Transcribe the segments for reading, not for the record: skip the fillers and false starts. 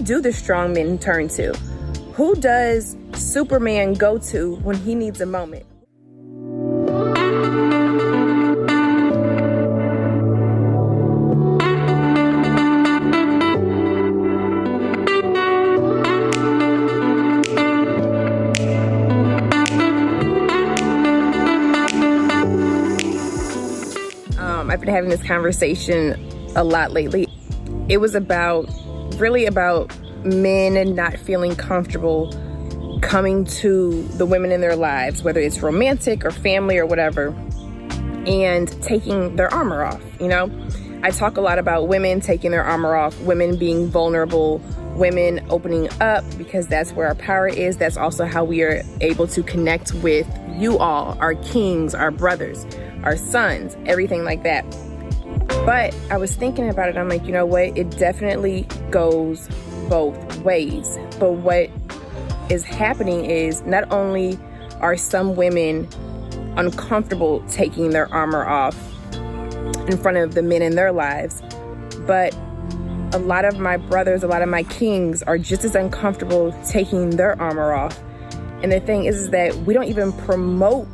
do the strong men turn to? Who does Superman go to when he needs a moment? I've been having this conversation a lot lately. It was really about men not feeling comfortable coming to the women in their lives, whether it's romantic or family or whatever, and taking their armor off. I talk a lot about women taking their armor off, women being vulnerable, women opening up, because that's where our power is. That's also how we are able to connect with you all, our kings, our brothers, our sons, everything like that. But I was thinking about it. I'm like, you know what? It definitely goes both ways. But what is happening is not only are some women uncomfortable taking their armor off in front of the men in their lives, but a lot of my brothers, a lot of my kings are just as uncomfortable taking their armor off. And the thing is that we don't even promote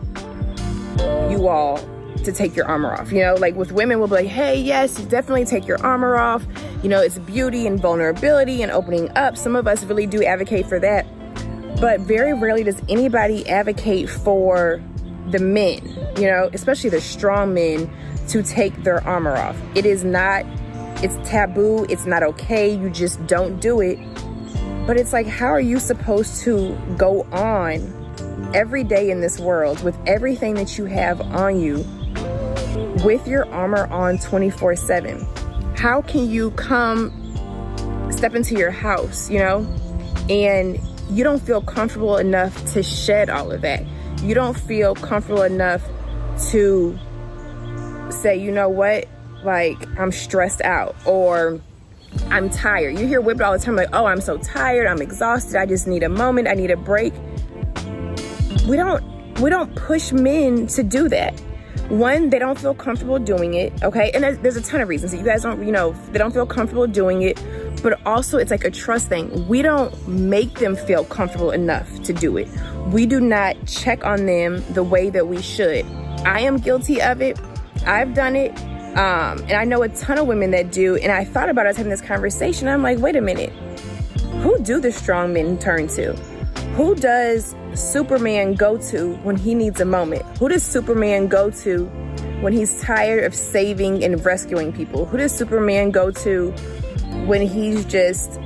you all to take your armor off. Like with women, we'll be like, hey, yes, definitely take your armor off. It's beauty and vulnerability and opening up. Some of us really do advocate for that. But very rarely does anybody advocate for the men, especially the strong men, to take their armor off. It's taboo. It's not okay. You just don't do it. But it's like, how are you supposed to go on every day in this world with everything that you have on you, with your armor on 24/7? How can you step into your house, and you don't feel comfortable enough to shed all of that? You don't feel comfortable enough to say, you know what, like, I'm stressed out, or I'm tired. You hear women all the time like, oh, I'm so tired, I'm exhausted, I just need a moment, I need a break. We don't push men to do that. One, they don't feel comfortable doing it, okay? And there's a ton of reasons that you guys don't, they don't feel comfortable doing it, but also it's like a trust thing. We don't make them feel comfortable enough to do it. We do not check on them the way that we should. I am guilty of it. I've done it. And I know a ton of women that do. And I thought about us having this conversation. I'm like, wait a minute. Who do the strong men turn to? Who does Superman go to when he needs a moment? Who does Superman go to when he's tired of saving and rescuing people? Who does Superman go to when he's just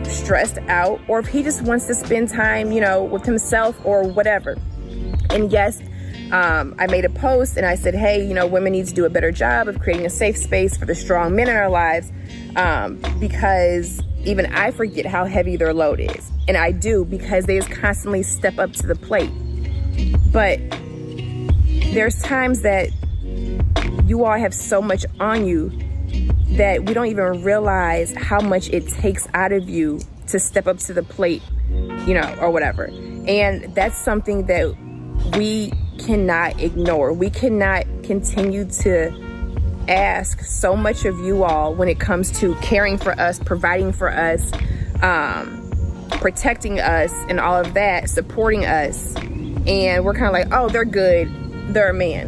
stressed out, or if he just wants to spend time, with himself or whatever? And yes, I made a post and I said, hey, women need to do a better job of creating a safe space for the strong men in our lives, because even I forget how heavy their load is. And I do, because they just constantly step up to the plate. But there's times that you all have so much on you that we don't even realize how much it takes out of you to step up to the plate, or whatever. And that's something that we cannot ignore. We cannot continue to ask so much of you all when it comes to caring for us, providing for us, protecting us and all of that, supporting us. And we're kind of like, oh, they're good, they're a man.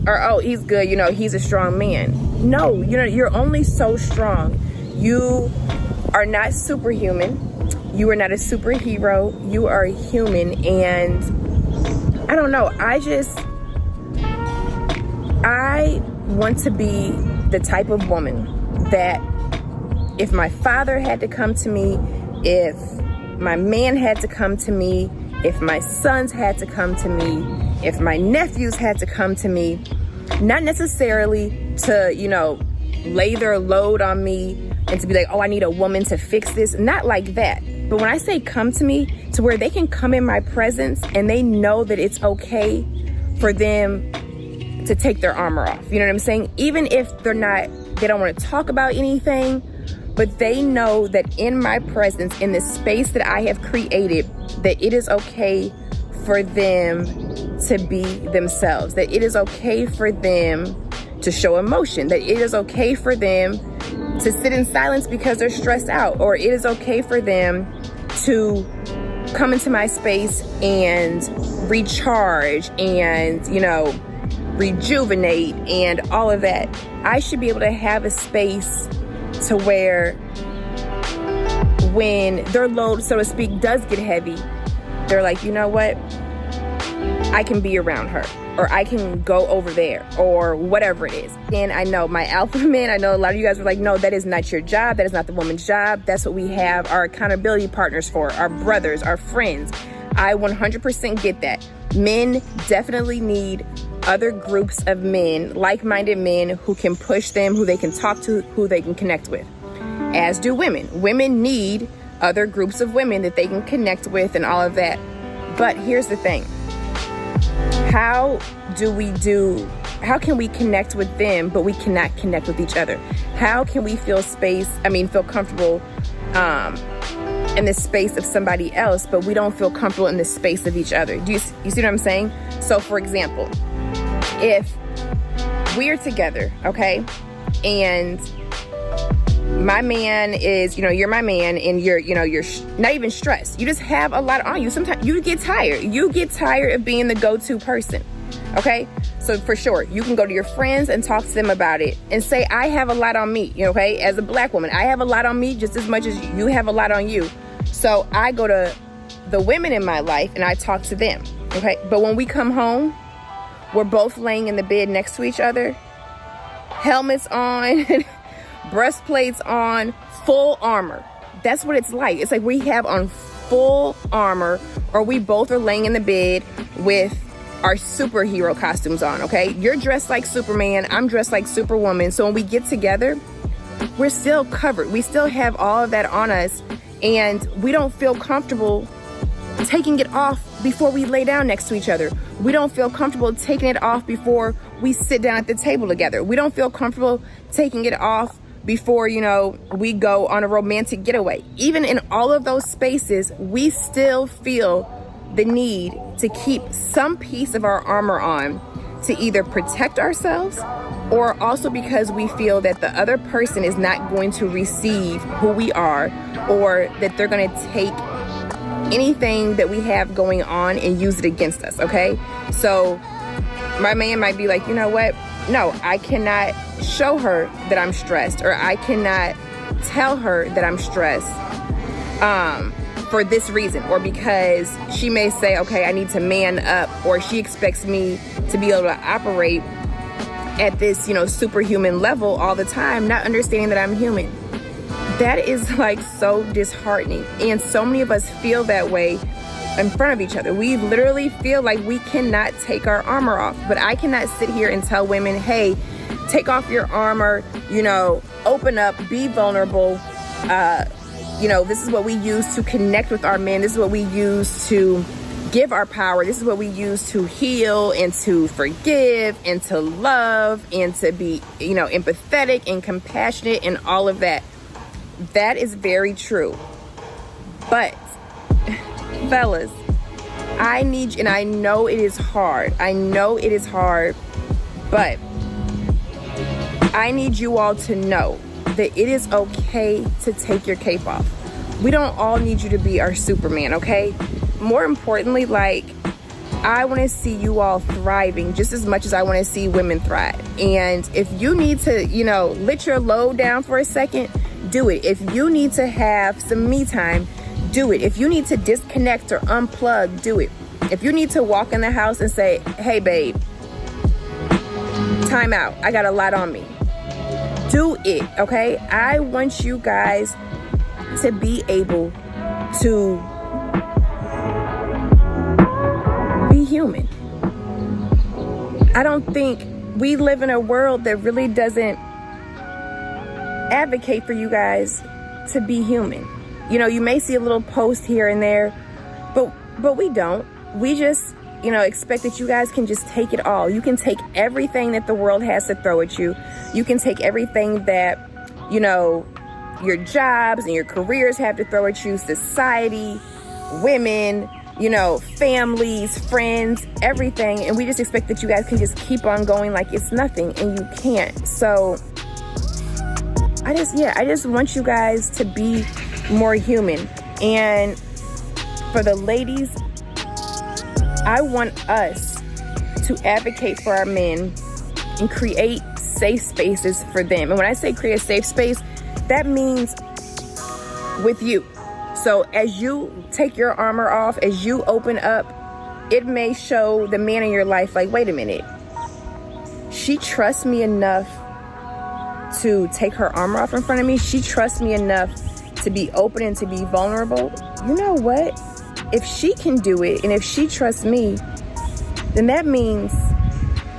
Or, oh, he's good, he's a strong man. No, you're only so strong. You are not superhuman. You are not a superhero. You are a human. And I don't know, I want to be the type of woman that if my father had to come to me, if my man had to come to me, if my sons had to come to me, if my nephews had to come to me, not necessarily to, lay their load on me and to be like, oh, I need a woman to fix this. Not like that. But when I say come to me, to where they can come in my presence and they know that it's okay for them to take their armor off. You know what I'm saying? Even if they don't want to talk about anything, but they know that in my presence, in this space that I have created, that it is okay for them to be themselves, that it is okay for them to show emotion, that it is okay for them to sit in silence because they're stressed out, or it is okay for them to come into my space and recharge and, rejuvenate and all of that. I should be able to have a space to where when their load, so to speak, does get heavy, they're like, you know what? I can be around her, or I can go over there, or whatever it is. And I know my alpha men, I know a lot of you guys were like, no, that is not your job. That is not the woman's job. That's what we have our accountability partners for, our brothers, our friends. I 100% get that. Men definitely need other groups of men, like-minded men who can push them, who they can talk to, who they can connect with. As do women. Women need other groups of women that they can connect with and all of that. But here's the thing. How can we connect with them, but we cannot connect with each other? How can we feel comfortable in the space of somebody else, but we don't feel comfortable in the space of each other? You see what I'm saying? So for example, if we're together, okay, and my man is, you're my man, and you're not even stressed. You just have a lot on you. Sometimes you get tired. You get tired of being the go-to person, okay? So for sure, you can go to your friends and talk to them about it and say, I have a lot on me, okay? As a black woman, I have a lot on me just as much as you have a lot on you. So I go to the women in my life and I talk to them, okay? But when we come home, we're both laying in the bed next to each other, helmets on, breastplates on, full armor. That's what it's like. It's like we have on full armor, or we both are laying in the bed with our superhero costumes on, okay? You're dressed like Superman, I'm dressed like Superwoman. So when we get together, we're still covered. We still have all of that on us, and we don't feel comfortable taking it off before we lay down next to each other. We don't feel comfortable taking it off before we sit down at the table together. We don't feel comfortable taking it off before, we go on a romantic getaway. Even in all of those spaces, we still feel the need to keep some piece of our armor on to either protect ourselves, or also because we feel that the other person is not going to receive who we are, or that they're going to take anything that we have going on and use it against us, okay? So my man might be like, you know what? No, I cannot show her that I'm stressed, or I cannot tell her that I'm stressed for this reason, or because she may say, okay, I need to man up, or she expects me to be able to operate at this, superhuman level all the time, not understanding that I'm human. That is like so disheartening. And so many of us feel that way in front of each other. We literally feel like we cannot take our armor off. But I cannot sit here and tell women, hey, take off your armor, open up, be vulnerable. This is what we use to connect with our men. This is what we use to give our power. This is what we use to heal and to forgive and to love and to be, empathetic and compassionate and all of that. That is very true. But fellas, I need you, and I know it is hard. But I need you all to know that it is okay to take your cape off. We don't all need you to be our Superman, okay? More importantly, I want to see you all thriving just as much as I want to see women thrive. And if you need to, let your load down for a second, do it. If you need to have some me time, do it. If you need to disconnect or unplug, do it. If you need to walk in the house and say, hey babe, time out, I got a lot on me, do it, okay? I want you guys to be able to be human. I don't think we live in a world that really doesn't advocate for you guys to be human. You may see a little post here and there, but we don't. We just, expect that you guys can just take it all. You can take everything that the world has to throw at you. You can take everything that, your jobs and your careers have to throw at you, society, women, families, friends, everything. And we just expect that you guys can just keep on going like it's nothing, and you can't. So I just want you guys to be more human. And for the ladies, I want us to advocate for our men and create safe spaces for them. And when I say create a safe space, that means with you. So as you take your armor off, as you open up, it may show the man in your life like, wait a minute, she trusts me enough to take her armor off in front of me. She trusts me enough to be open and to be vulnerable. You know what? If she can do it and if she trusts me, then that means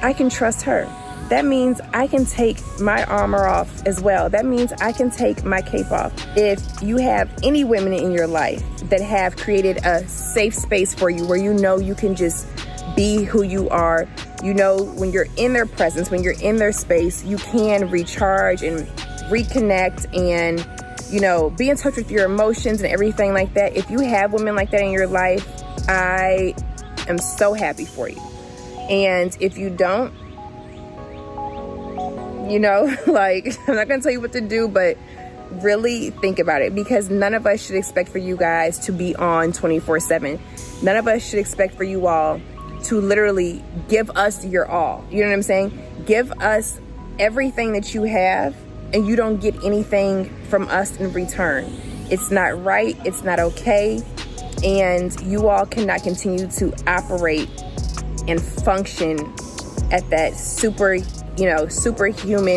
I can trust her. That means I can take my armor off as well. That means I can take my cape off. If you have any women in your life that have created a safe space for you where you know you can just be who you are, you know when you're in their presence, when you're in their space, you can recharge and reconnect and, you know, be in touch with your emotions and everything like that. If you have women like that in your life, I am so happy for you. And if you don't, you know, like, I'm not gonna tell you what to do, but really think about it, because none of us should expect for you guys to be on 24/7. None of us should expect for you all to literally give us your all. You know what I'm saying? Give us everything that you have and you don't get anything from us in return. It's not right, it's not okay, and you all cannot continue to operate and function at that superhuman,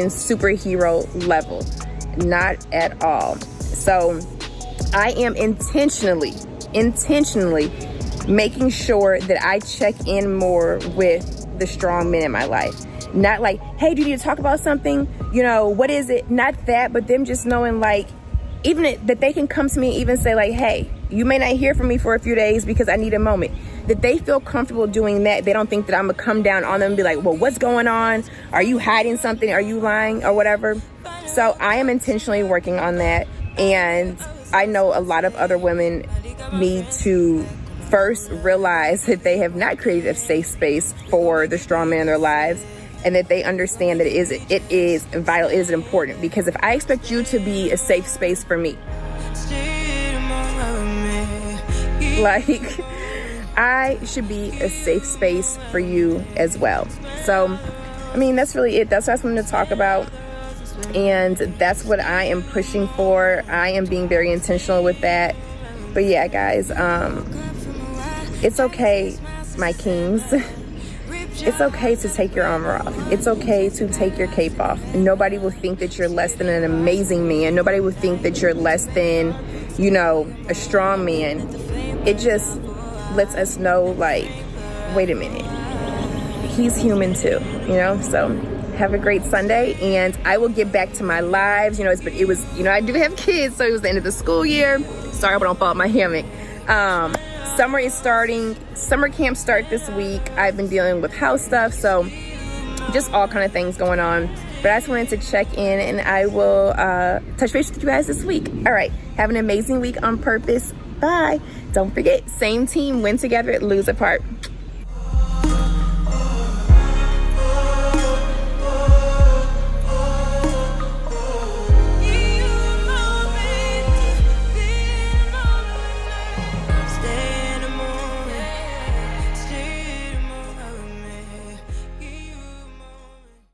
superhero level. Not at all. So I am intentionally making sure that I check in more with the strong men in my life. Not like, hey, do you need to talk about something? You know, what is it? Not that, but them just knowing, like, even that they can come to me and even say like, hey, you may not hear from me for a few days because I need a moment. That they feel comfortable doing that. They don't think that I'm gonna come down on them and be like, well, what's going on? Are you hiding something? Are you lying or whatever? So I am intentionally working on that. And I know a lot of other women need to first realize that they have not created a safe space for the strong men in their lives, and that they understand that it is vital, it is important. Because if I expect you to be a safe space for me, like, I should be a safe space for you as well. So, I mean, that's really it. That's what I wanted to talk about. And that's what I am pushing for. I am being very intentional with that. But yeah, guys, it's okay, my kings. It's okay to take your armor off. It's okay to take your cape off. Nobody will think that you're less than an amazing man. Nobody will think that you're less than, you know, a strong man. It just lets us know, like, wait a minute, he's human too, you know? So have a great Sunday, and I will get back to my lives. You know, it was, you know, I do have kids, so it was the end of the school year. Sorry, I don't fall out my hammock. Summer is starting. Summer camps start this week. I've been dealing with house stuff, so just all kind of things going on. But I just wanted to check in, and I will touch base with you guys this week. All right, have an amazing week on purpose. Bye. Don't forget, same team, win together, lose apart.